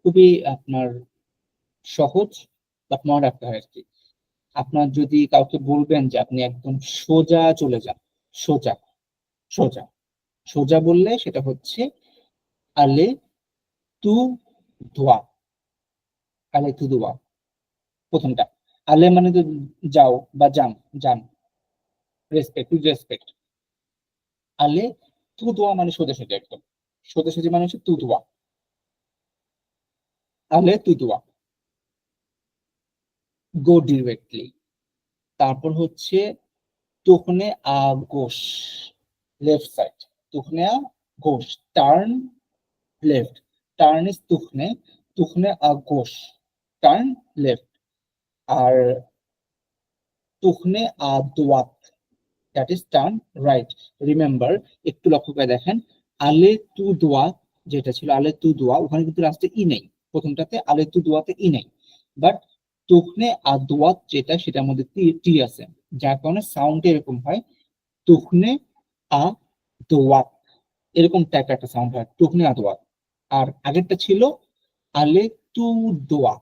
খুবই আপনার সহজ, বাট মনে রাখতে হয় আর কি। আপনার যদি কাউকে বলবেন যে আপনি একদম সোজা চলে যান, সোজা সোজা সোজা বললে সেটা হচ্ছে আলে তু ধোয়া, আলে তু ধোয়া প্রথমটা। আলে মানে তো যাও বা যান, যান, রেসপেক্ট, উইথ রেসপেক্ট। আলে তু ধোয়া মানে সোজা সোজা একদম, সোজা সোজা মানে হচ্ছে তু ধোয়া, আলে তু ধোয়া, গো ডিরেক্টলি। তারপর হচ্ছে তুখনে আগোশ, লেফট সাইড, তুখনে আগোশ, টার্ন লেফট, টার্ন ইজ তুখনে, তুখনে আগোশ, টার্ন লেফট। আর তুখনে আদোয়াত, that is turn right. Remember, একটু লক্ষ্য করে দেখেন, আলে তু দোয়া যেটা ছিল, আলে তু দোয়া ওখানে কিন্তু লাস্টে ই নেই, প্রথমটাতে আলে তু দোয়াতে ই নেই, বাট তুখনে আদোয়াত যেটা সেটার মধ্যে টি আছে, যার কারণে সাউন্ড এরকম হয়, তুখনে আ দোয়াত, এরকম টাইপের একটা সাউন্ড হয়, তুখনে আদোয়াত। আর আগেরটা ছিল আলে তু দোয়া,